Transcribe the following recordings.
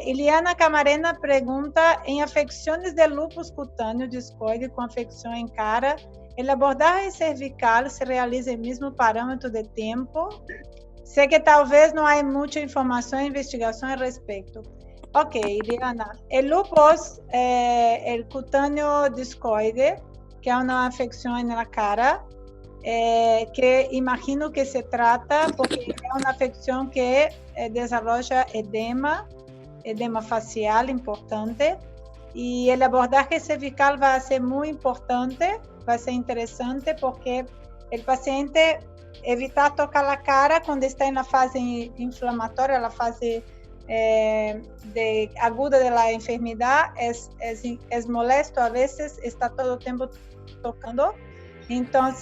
Iliana Camarena pregunta: em afecções de lúpus cutâneo discoide com afecção em cara, a abordagem cervical se realiza em mesmo parâmetro de tempo? Sei que talvez não há muita informação e investigação a respeito. Ok, Iliana. El lupus, el cutáneo discoide, que é uma afecção na cara, que imagino que se trata porque é uma afecção que desenvolve edema facial importante, e a abordagem cervical vai ser muito importante, vai ser interessante, porque o paciente evitar tocar a cara quando está na fase inflamatória, na fase aguda da enfermidade, é molesto, a vezes está todo o tempo tocando. Então,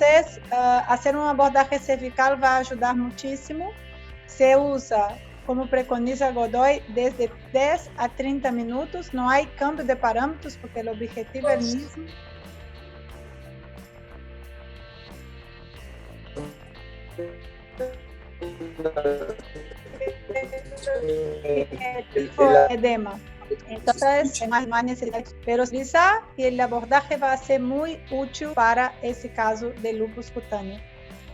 fazer uma abordagem cervical vai ajudar muitíssimo. Se usa, como preconiza Godoy, desde 10 a 30 minutos, não há cambio de parâmetros, porque o objetivo é o mesmo. Edema. Entonces, más necesidad, pero quizá el abordaje va a ser muy útil para ese caso de lupus cutáneo.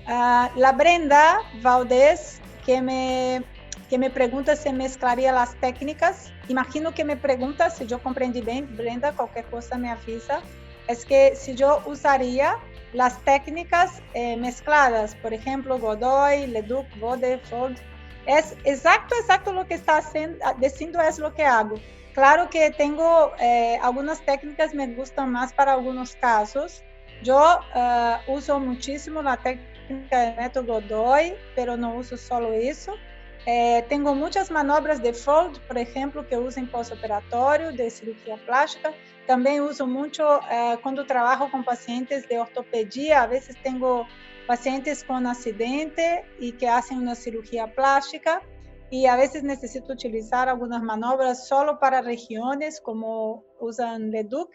La Brenda Valdés, que me pregunta se mezclaría las técnicas. Imagino que me pregunta, si yo comprendí bien, Brenda, cualquier cosa me avisa, es que si yo usaría las técnicas mezcladas, por ejemplo, Godoy, Leduc, Bode, Fold. Es exacto lo que está diciendo, es lo que hago. Claro que tengo algunas técnicas me gustan más para algunos casos. Yo uso muchísimo la técnica de método Godoy, pero no uso solo eso. Tengo muchas manobras de Fold, por ejemplo, que uso en postoperatorio de cirugía plástica. También uso mucho cuando trabajo con pacientes de ortopedia. A veces tengo pacientes con accidente y que hacen una cirugía plástica, y a veces necesito utilizar algunas manobras solo para regiones, como usan Leduc.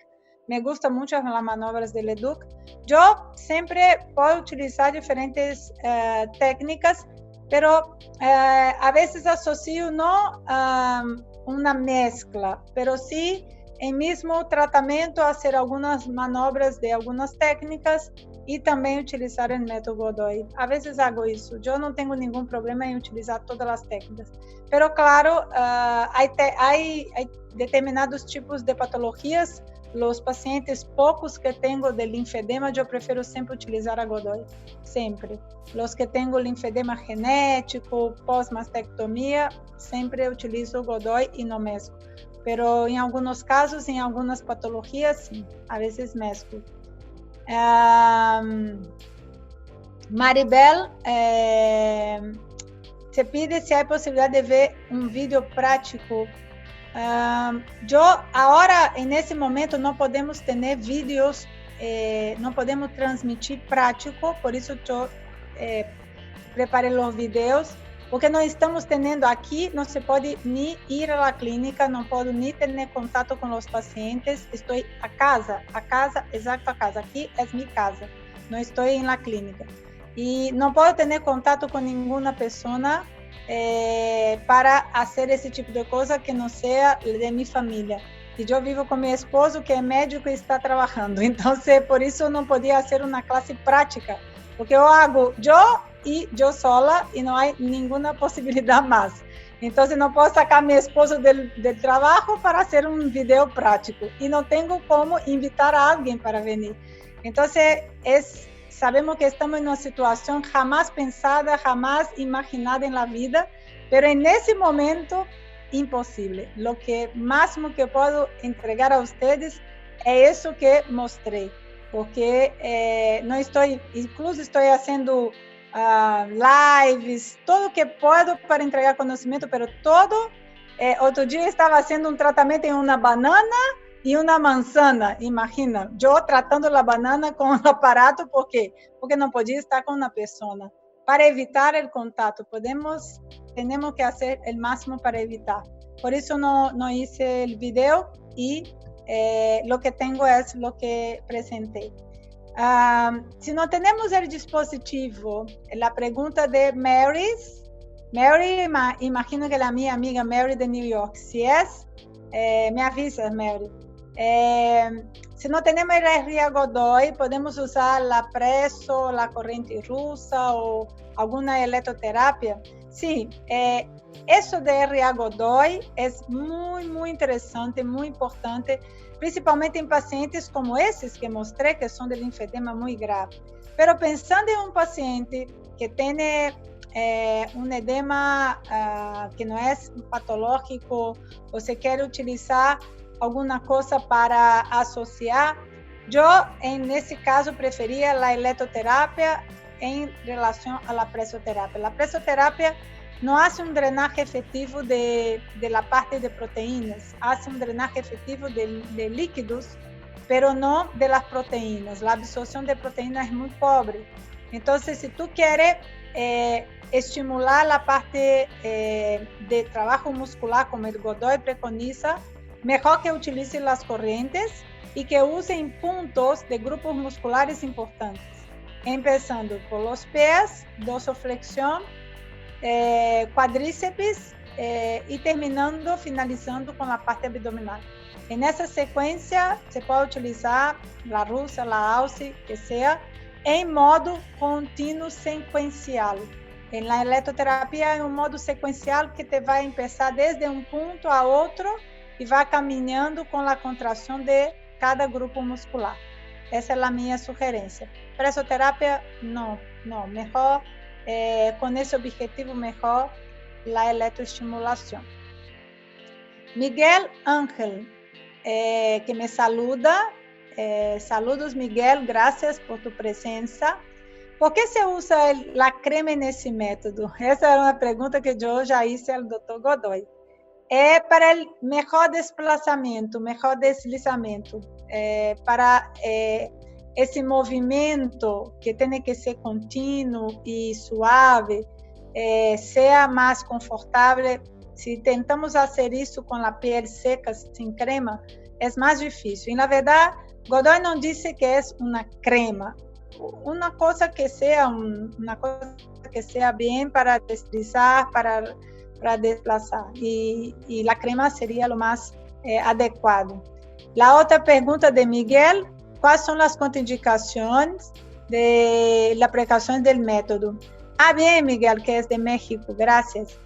Me gustan mucho las manobras de Leduc. Yo siempre puedo utilizar diferentes técnicas, pero a veces asocio no una mezcla, pero sí en mismo tratamento hacer algunas manobras de algunas técnicas y también utilizar el método Godoy. A veces hago eso. Yo no tengo ningún problema en utilizar todas las técnicas. Pero claro, hay determinados tipos de patologías. Los pacientes pocos que tengo de linfedema, yo prefiero siempre utilizar a Godoy. Siempre. Los que tengo linfedema genético, pós-mastectomía, siempre utilizo Godoy y no mezclo. Pero en algunos casos, en algunas patologías, sí, a veces mezclo. Maribel se pide si hay posibilidad de ver un vídeo práctico. Yo ahora, en ese momento, no podemos tener vídeos, no podemos transmitir práctico, por eso yo preparé los videos, porque no estamos teniendo aquí, no se puede ni ir a la clínica, no puedo ni tener contacto con los pacientes, estoy a casa, exacto a casa, aquí es mi casa, no estoy en la clínica. Y no puedo tener contacto con ninguna persona para hacer ese tipo de cosas que no sea de mi familia. Y yo vivo con mi esposo, que es médico y está trabajando, entonces por eso no podía hacer una clase práctica, porque yo hago y yo sola y no hay ninguna posibilidad más. Entonces no puedo sacar a mi esposo del trabajo para hacer un video práctico y no tengo cómo invitar a alguien para venir. Entonces sabemos que estamos en una situación jamás pensada, jamás imaginada en la vida, pero en ese momento imposible. Lo que máximo que puedo entregar a ustedes es eso que mostré, porque no estoy, incluso estoy haciendo lives, todo que puedo para entregar conocimiento, pero todo, otro día estaba haciendo un tratamiento en una banana y una manzana, imagina, yo tratando la banana con un aparato, ¿por qué? Porque no podía estar con una persona. Para evitar el contacto, tenemos que hacer el máximo para evitar. Por eso no hice el video y lo que tengo es lo que presenté. Si no tenemos el dispositivo, la pregunta de Marys, Mary, imagino que a minha amiga Mary de New York. Se é, me avisa, Mary. Se não temos energia Godoy, podemos usar a presso, a corrente russa ou alguma eletroterapia. Sim, isso de RA Godoy é muito interessante, muito importante, principalmente em pacientes como esses que mostrei, que são de linfedema muito grave. Mas pensando em um paciente que tem um edema que não é patológico, você quer utilizar alguma coisa para associar, eu, nesse caso, preferia a eletroterapia em relação à pressoterapia. A pressoterapia não faz drenaje efetivo de la parte de proteínas, faz drenaje efetivo de líquidos, pero não de las proteínas. A absorção de proteínas é muito pobre. Então, se tu queres estimular a parte de trabalho muscular, como o Godoy preconiza, melhor que utilize as correntes e que use em pontos de grupos musculares importantes, começando por los pés, dorsoflexão, quadríceps e finalizando com a parte abdominal. E nessa sequência, você pode utilizar a russa, a alce, que seja, em modo contínuo sequencial. Na eletroterapia é um modo sequencial que te vai começar desde um ponto a outro e vai caminhando com a contração de cada grupo muscular. Essa é a minha sugerência. Pressoterapia, não, melhor, com esse objetivo, melhor a eletroestimulação. Miguel Ángel, que me saluda. Saludos, Miguel, graças por tu presença. Por que se usa a crema nesse método? Essa é uma pergunta que eu já fiz ao Dr. Godoy. É para o melhor desplazamento, melhor deslizamento, para esse movimento que tem que ser contínuo e suave, seja mais confortável. Se tentamos fazer isso com a pele seca, sem crema, é mais difícil. E, na verdade, Godoy não disse que é uma crema, uma coisa que seja bem para deslizar, para desplazar. E a crema seria o mais adequado. A outra pergunta de Miguel: quais são as contraindicações da aplicação do método? Bem, Miguel, que é de México, graças.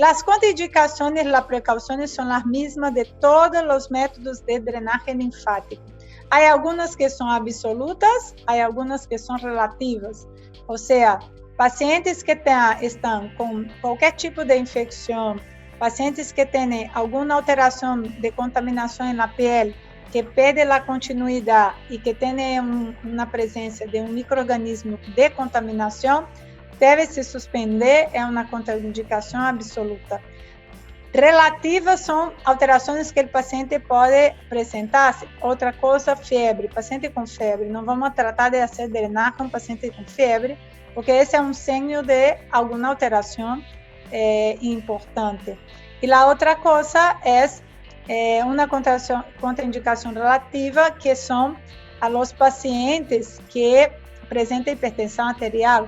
As contraindicações e as precauções são as mesmas de todos os métodos de drenagem linfático. Há algumas que são absolutas, há algumas que são relativas. Ou seja, pacientes que estão com qualquer tipo de infecção, pacientes que têm alguma alteração de contaminação na pele, que pede a continuidade e que têm uma presença de um microorganismo de contaminação, deve se suspender, é uma contraindicação absoluta. Relativas são alterações que o paciente pode apresentar. Outra coisa, febre. Paciente com febre, não vamos tratar de fazer drenagem com paciente com febre, porque esse é um signo de alguma alteração importante. E a outra coisa é uma contraindicação relativa, que são aos pacientes que apresentam hipertensão arterial.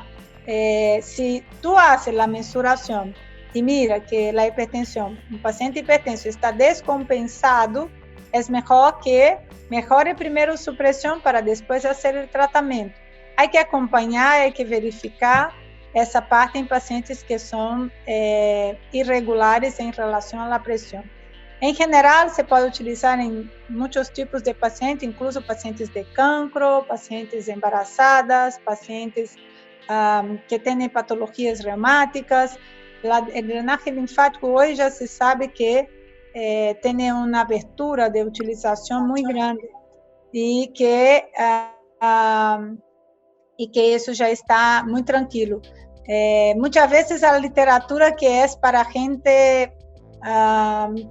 Se tu haces a mensuração e mira que a hipertensão, um paciente hipertenso está descompensado, é melhor que melhore primeiro a supressão para depois fazer o tratamento. Há que acompanhar, há que verificar essa parte em pacientes que são irregulares em relação à pressão. Em geral, se pode utilizar em muitos tipos de pacientes, incluso pacientes de cancro, pacientes embarazadas, pacientes que têm patologias reumáticas. O drenagem linfático hoje já se sabe que tem uma abertura de utilização muito grande e que isso já está muito tranquilo. Muitas vezes a literatura que é para gente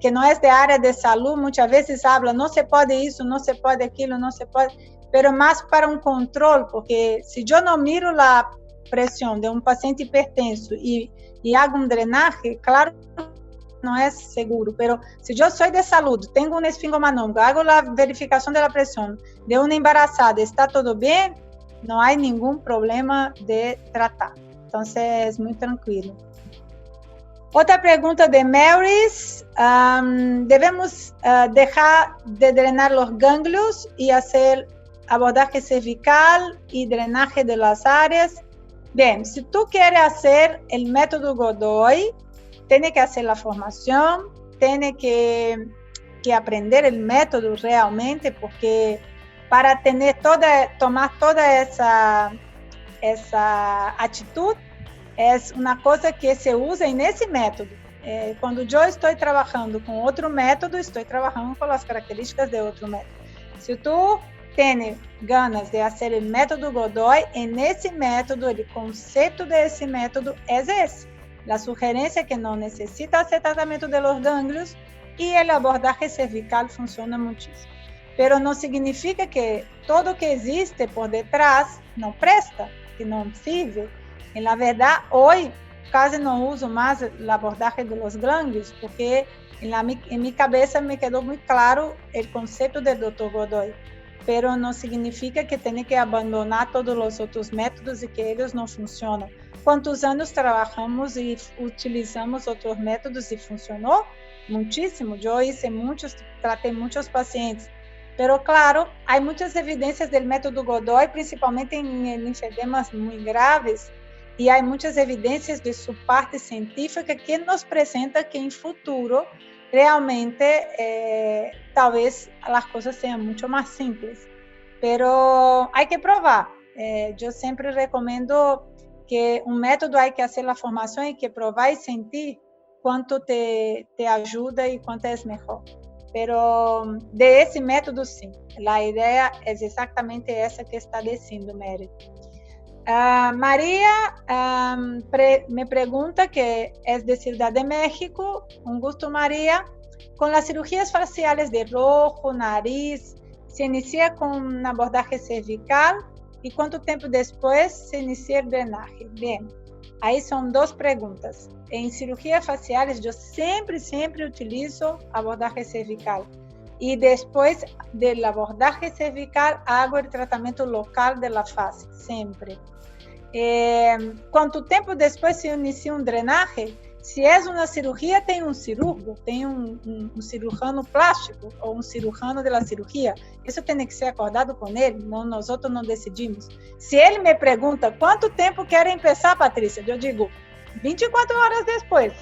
que não é de área de saúde, muitas vezes habla, não se pode isso, não se pode aquilo, não se pode, mas mais para um controle, porque se eu não miro a pressão de um paciente hipertenso e hago um drenagem, claro, não é seguro, mas se eu sou de saúde, tenho um esfingomanômico, hago a verificação da pressão de uma embarazada, está tudo bem, não há nenhum problema de tratar. Então, é muito tranquilo. Outra pergunta de Marys. ¿Debemos dejar de drenar los ganglios y hacer abordaje cervical y drenaje de las áreas? Bien, si tú quieres hacer el método Godoy, tienes que hacer la formación, tienes que aprender el método realmente, porque para tomar toda esa actitud, es una cosa que se usa en ese método. Cuando yo estoy trabajando con otro método, estoy trabajando con las características de otro método. Si tú tienes ganas de hacer el método Godoy, en ese método, el concepto de ese método es ese. La sugerencia es que no necesita hacer tratamiento de los ganglios y el abordaje cervical funciona muchísimo. Pero no significa que todo que existe por detrás no presta, que no sirve. En la verdad, hoy casi no uso más el abordaje de los ganglios, porque en mi cabeza me quedó muy claro el concepto del Dr. Godoy. Pero no significa que tiene que abandonar todos los otros métodos y que ellos no funcionan. ¿Cuántos años trabajamos y utilizamos otros métodos y funcionó? Muchísimo. Yo hice muchos, traté muchos pacientes. Pero claro, hay muchas evidencias del método Godoy, principalmente en linfodemas muy graves, y hay muchas evidencias de su parte científica que nos presenta que en futuro realmente tal vez las cosas sean mucho más simples, pero hay que probar. Yo siempre recomiendo que un método hay que hacer la formación, hay que probar y sentir cuánto te ayuda y cuánto es mejor. Pero de ese método sí, la idea es exactamente esa que está diciendo Mary. María me pregunta, que es de Ciudad de México. Un gusto, María. Con las cirugías faciales de rojo, nariz, ¿se inicia con un abordaje cervical? ¿Y cuánto tiempo después se inicia el drenaje? Bien, ahí son dos preguntas. En cirugías faciales yo siempre utilizo abordaje cervical. Y después del abordaje cervical hago el tratamiento local de la face, siempre. ¿Cuánto tiempo después se inicia un drenaje? Si es una cirugía, tem un cirurgo, tem un cirujano plástico o un cirujano de la cirugía. Eso tiene que ser acordado con él, no, nosotros no decidimos. Si él me pregunta, ¿cuánto tiempo quiere empezar, Patricia? Yo digo, 24 horas después,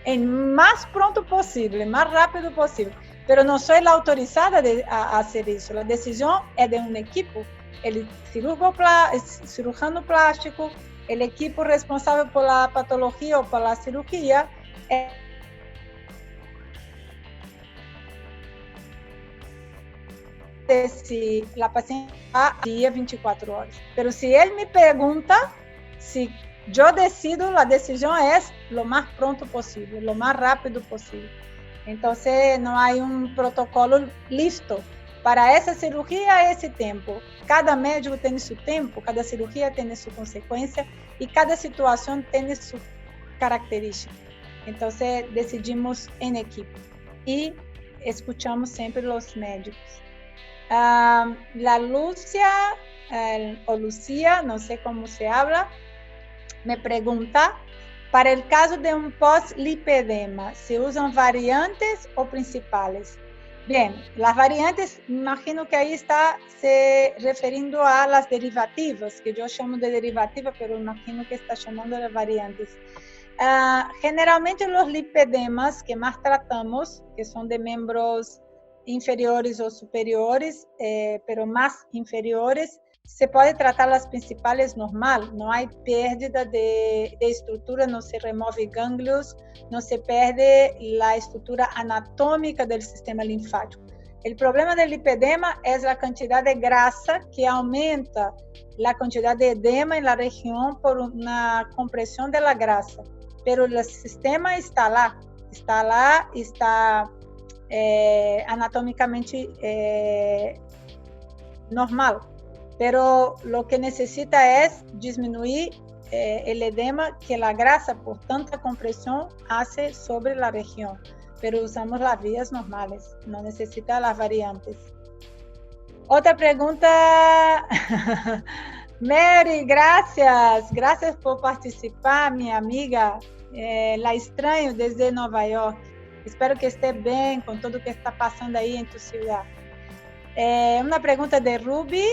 en más pronto posible, más rápido posible. Pero no soy la autorizada a hacer eso. La decisión es de un equipo. El cirujano plástico, el equipo responsable por la patología o por la cirugía, si la paciente va a día 24 horas. Pero si él me pregunta, si yo decido, la decisión es lo más pronto posible, lo más rápido posible. Entonces no hay un protocolo listo para essa cirurgia, esse tempo. Cada médico tem seu tempo, cada cirurgia tem sua consequência e cada situação tem sua característica. Então, decidimos em equipe e escuchamos sempre os médicos. La Lucia, o Lucia, não sei como se habla, me pergunta, para o caso de um pós-lipedema, se usam variantes ou principales? Bien, las variantes, imagino que ahí está se refiriendo a las derivativas, que yo llamo de derivativa, pero imagino que está llamando de variantes. Generalmente los lipedemas que más tratamos, que son de miembros inferiores o superiores, pero más inferiores, se puede tratar las principales normal, no hay pérdida de estructura, no se remove ganglios, no se pierde la estructura anatómica del sistema linfático. El problema del lipedema es la cantidad de grasa que aumenta la cantidad de edema en la región por una compresión de la grasa, pero el sistema está anatómicamente normal. Pero lo que necesita es disminuir el edema que la grasa por tanta compresión hace sobre la región. Pero usamos las vías normales, no necesita las variantes. Otra pregunta. Mary, gracias por participar, mi amiga. La estranho desde Nova York. Espero que esté bem com tudo que está passando aí em tu cidade. Uma pergunta de Ruby,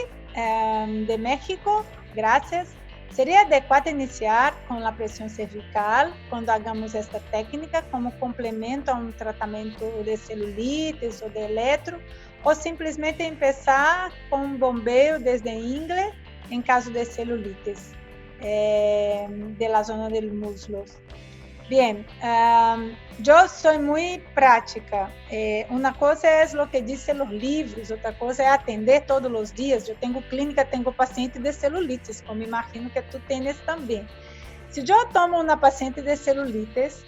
de México. Gracias. Seria adequado iniciar com a pressão cervical quando hagamos esta técnica como complemento a um tratamento de celulites ou de eletro, ou simplesmente começar com um bombeio desde ingle em caso de celulites de la zona dos muslos? Bien, yo soy muy práctica. Una cosa es lo que dicen los libros, otra cosa es atender todos los días. Yo tengo clínica, tengo paciente de celulitis, como imagino que tú tienes también. Si yo tomo una paciente de celulitis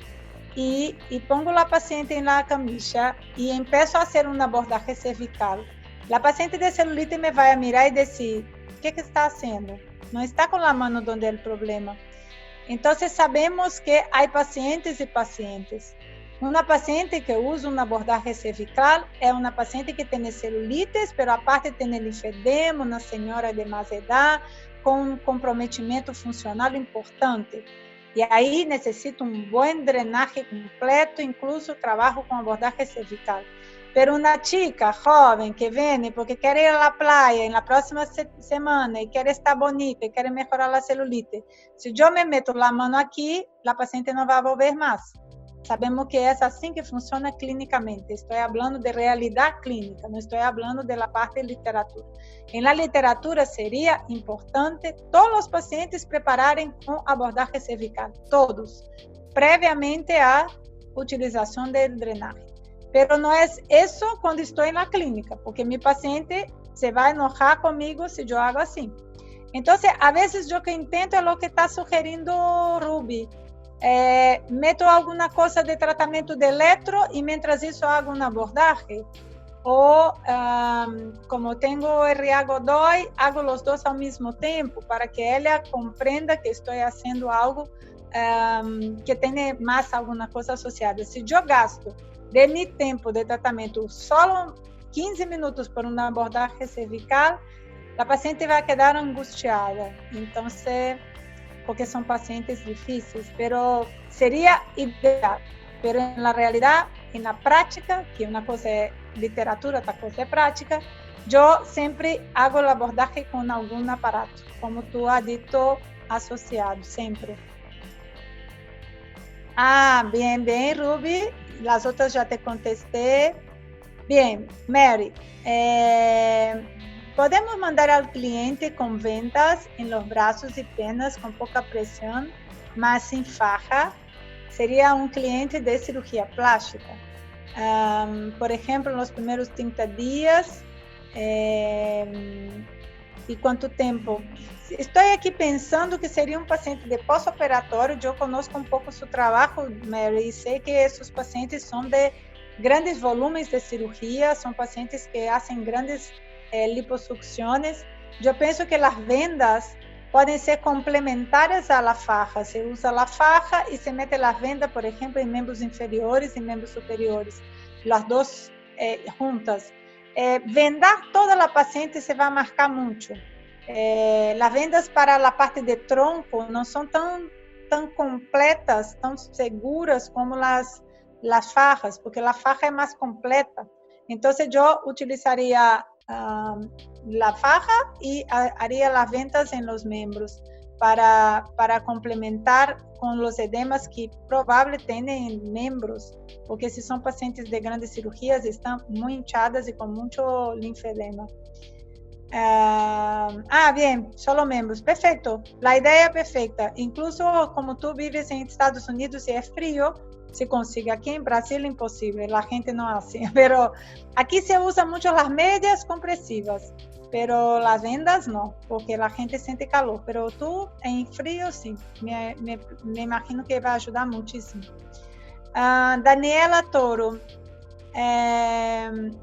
y pongo la paciente en la camilla y empiezo a hacer un abordaje cervical, la paciente de celulitis me va a mirar y decir, ¿qué está haciendo? No está con la mano donde el problema. Entonces sabemos que hay pacientes y pacientes. Una paciente que usa un abordaje cervical es una paciente que tiene celulitis, pero aparte tiene linfedema, una señora de más edad, con un comprometimiento funcional importante. Y ahí necesita un buen drenaje completo, incluso trabajo con abordaje cervical. Pero una chica joven que viene porque quiere ir a la playa en la próxima semana y quiere estar bonita y quiere mejorar la celulitis, si yo me meto la mano aquí, la paciente no va a volver más. Sabemos que es así que funciona clínicamente. Estoy hablando de realidad clínica, no estoy hablando de la parte de literatura. En la literatura sería importante todos los pacientes prepararem con abordaje cervical, todos, previamente a utilización del drenaje. Pero no es eso cuando estoy en la clínica, porque mi paciente se va a enojar conmigo si yo hago así. Entonces, a veces yo que intento es lo que está sugeriendo Ruby. Meto alguna cosa de tratamento de eletro y mientras eso hago un abordaje. O, como tengo R.A. Godoy, hago los dos al mismo tiempo para que ella comprenda que estoy haciendo algo que tiene más alguna cosa asociada. Si yo gasto de mi tempo de tratamento solo 15 minutos por um abordaje cervical, a paciente vai quedar angustiada. Então, porque são pacientes difíceis, pero seria ideal. Pero na realidade, na prática, que uma coisa é literatura, outra coisa é prática, eu sempre hago o abordaje com algum aparato, como tu has dito, associado, sempre. Bien, Ruby. Las otras ya te contesté. Bien, Mary, podemos mandar al cliente con vendas en los brazos y piernas con poca presión, mas sin faja. Sería un cliente de cirugía plástica. Por ejemplo, en los primeros 30 días. ¿Y cuánto tiempo? Estou aqui pensando que seria um paciente de pós-operatório. Eu conozco um pouco seu trabalho, Mary, e sei que esses pacientes são de grandes volumes de cirurgia, são pacientes que fazem grandes liposucções. Eu penso que as vendas podem ser complementares à faja. Se usa a faja e se mete a venda, por exemplo, em membros inferiores e membros superiores, as duas juntas. Vendar toda a paciente se vai marcar muito. Las vendas para la parte de tronco no son tan completas, tan seguras como las fajas, porque la faja es más completa. Entonces yo utilizaría la faja y haría las ventas en los miembros para complementar con los edemas que probablemente tienen en miembros, porque si son pacientes de grandes cirugías están muy hinchadas y con mucho linfedema. Bien, solo miembros, perfecto, la idea es perfecta. Incluso como tú vives en Estados Unidos y es frío, se consigue. Aquí en Brasil imposible, la gente no hace, pero aquí se usan mucho las medias compresivas, pero las vendas no, porque la gente siente calor, pero tú en frío sí, me imagino que va a ayudar muchísimo. Daniela Toro,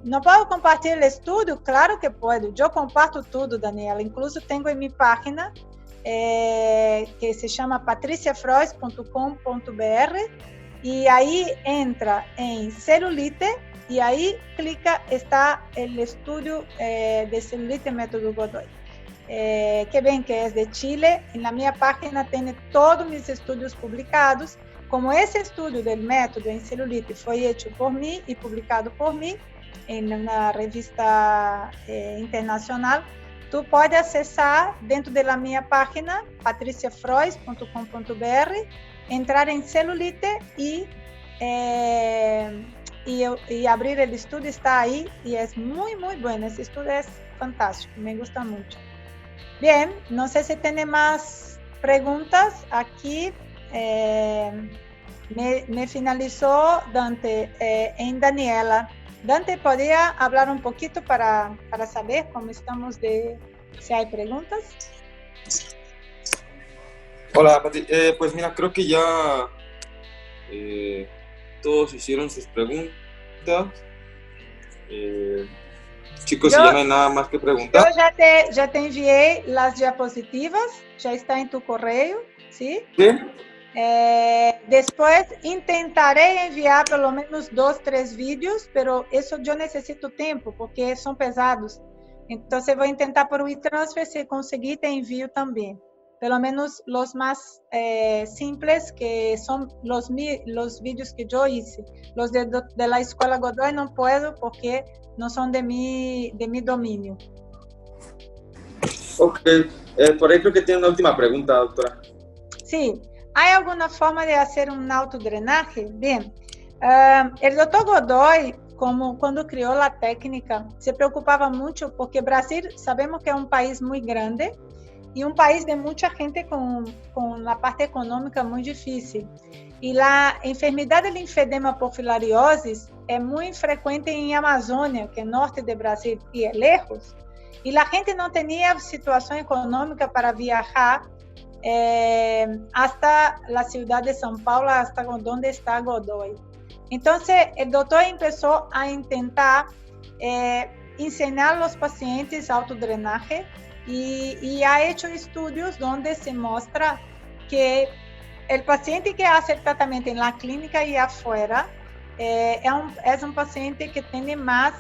não posso compartilhar o estudo? Claro que puedo, eu comparto tudo, Daniela, incluso tenho em minha página que se chama patriciafrois.com.br e aí entra em celulite e aí clica, está o estudo de celulite método Godoy, que bem que é de Chile. Na minha página tem todos meus estudos publicados como esse estudo do método em celulite foi feito por mim e publicado por mim em uma revista internacional, tu pode acessar dentro da minha página patriciafrois.com.br, entrar em celulite e abrir o estudo. Está aí e é muito, muito bom. Esse estudo é fantástico, me gusta muito. Bem, não sei se tem mais perguntas aqui. Me finalizou Dante em Daniela. Dante, ¿podría hablar un poquito para saber cómo estamos si hay preguntas? Hola, Pati. Pues mira, creo que ya todos hicieron sus preguntas. Chicos, si ya no hay nada más que preguntar. Yo ya te envié las diapositivas, ya está en tu correo, ¿sí? Sí. Después intentaré enviar pelo menos 2, 3 vídeos, pero eso yo necesito tiempo porque son pesados. Entonces voy a intentar por WeTransfer, si conseguir te envío también. Pelo menos los más simples, que son los vídeos que yo hice. Los de la Escuela Godoy no puedo porque no son de mi dominio. Ok, por ahí creo que tiene una última pregunta, doctora. Sí. ¿Hay alguna forma de hacer un autodrenaje? Bien, el doctor Godoy, como cuando creó la técnica, se preocupaba mucho porque Brasil, sabemos que es un país muy grande y un país de mucha gente con la parte económica muy difícil. Y la enfermedad del linfedema por filariosis es muy frecuente en Amazonia, que es norte de Brasil y es lejos. Y la gente no tenía situación económica para viajar hasta la ciudad de São Paulo, hasta donde está Godoy. Entonces, el doctor empezó a intentar enseñar a los pacientes autodrenaje y ha hecho estudios donde se muestra que el paciente que hace el tratamiento en la clínica y afuera es un paciente que tiene más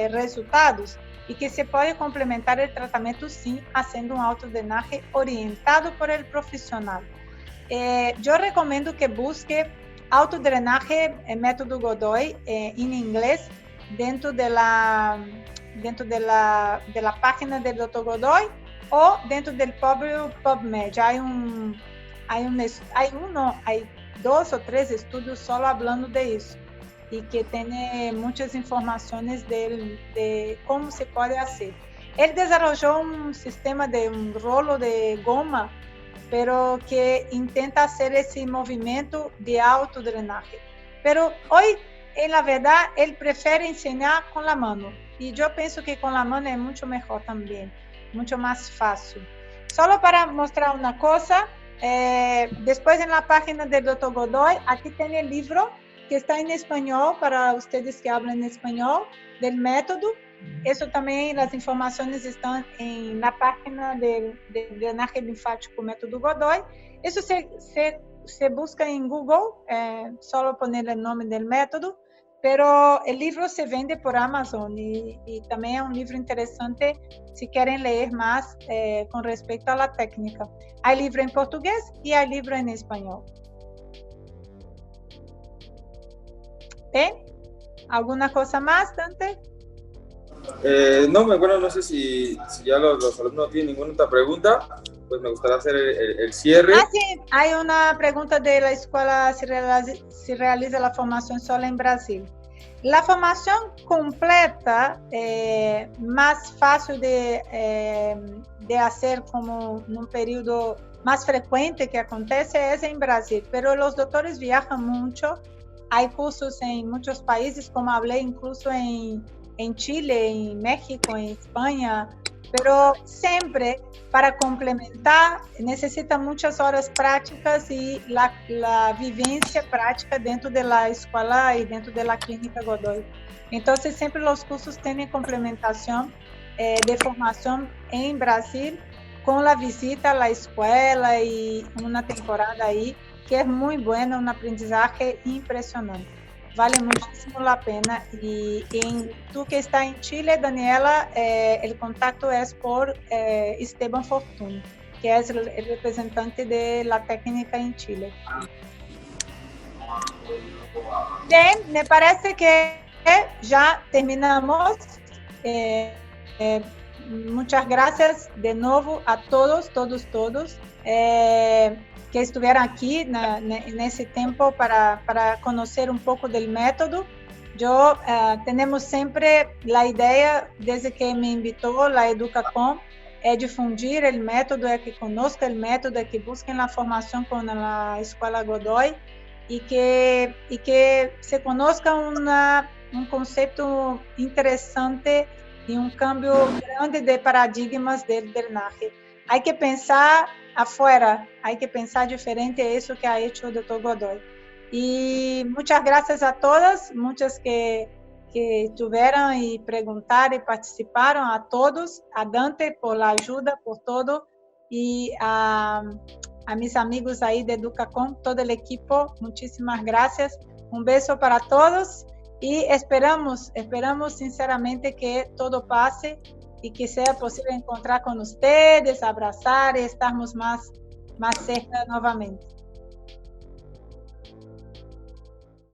resultados y que se puede complementar el tratamiento sí haciendo un autodrenaje orientado por el profesional. Yo recomiendo que busque autodrenaje método Godoy en inglés dentro de la página del Dr. Godoy o dentro del propio PubMed. Hay 2 o 3 estudios solo hablando de eso. Y que tiene muchas informaciones de cómo se puede hacer. Él desarrolló un sistema de un rolo de goma, pero que intenta hacer ese movimiento de autodrenaje. Pero hoy, en la verdad, él prefiere enseñar con la mano. Y yo pienso que con la mano es mucho mejor también, mucho más fácil. Solo para mostrar una cosa, después en la página del Dr. Godoy, aquí tiene el libro que está en español para ustedes que hablan español del método. Eso también, las informaciones están en la página del drenaje linfático método Godoy. Eso se busca en Google, solo poner el nombre del método, pero el libro se vende por Amazon y también es un libro interesante si quieren leer más con respecto a la técnica. Hay libro en portugués y hay libro en español. ¿Bien? ¿Alguna cosa más, Dante? No, bueno, no sé si ya los alumnos no tienen ninguna otra pregunta, pues me gustaría hacer el cierre. Sí, hay una pregunta de la escuela si realiza la formación solo en Brasil. La formación completa, más fácil de hacer como en un periodo más frecuente que acontece es en Brasil, pero los doctores viajan mucho. Hay cursos en muchos países, como hablé, incluso en Chile, en México, en España, pero siempre para complementar necesita muchas horas prácticas y la vivencia práctica dentro de la escuela y dentro de la clínica Godoy. Entonces siempre los cursos tienen complementación de formación en Brasil con la visita a la escuela y una temporada ahí, que es muy bueno, un aprendizaje impresionante. Vale muchísimo la pena. Y tú que está en Chile, Daniela, el contacto es por Esteban Fortuny, que es el representante de la técnica en Chile. Bien, me parece que ya terminamos. Muchas gracias de nuevo a todos que estuvieron aquí en ese tiempo para conocer un poco del método. Tenemos siempre la idea, desde que me invitó la Educacom, é difundir o método, é que conozca o método, é que busquem a formação com a Escola Godoy e que se conozca um conceito interessante e um cambio grande de paradigmas del drenaje. Há que pensar afuera, há que pensar diferente a isso que ha hecho o Dr. Godoy. E muitas graças a todas, muitas que estiveram e perguntaram e participaram, a todos, a Dante por la ajuda, por todo, e a mis amigos aí de Educacom, todo o equipo, muitíssimas graças. Um beijo para todos e esperamos sinceramente que todo passe e que seja possível encontrar com vocês, abraçar e estarmos mais cerca novamente.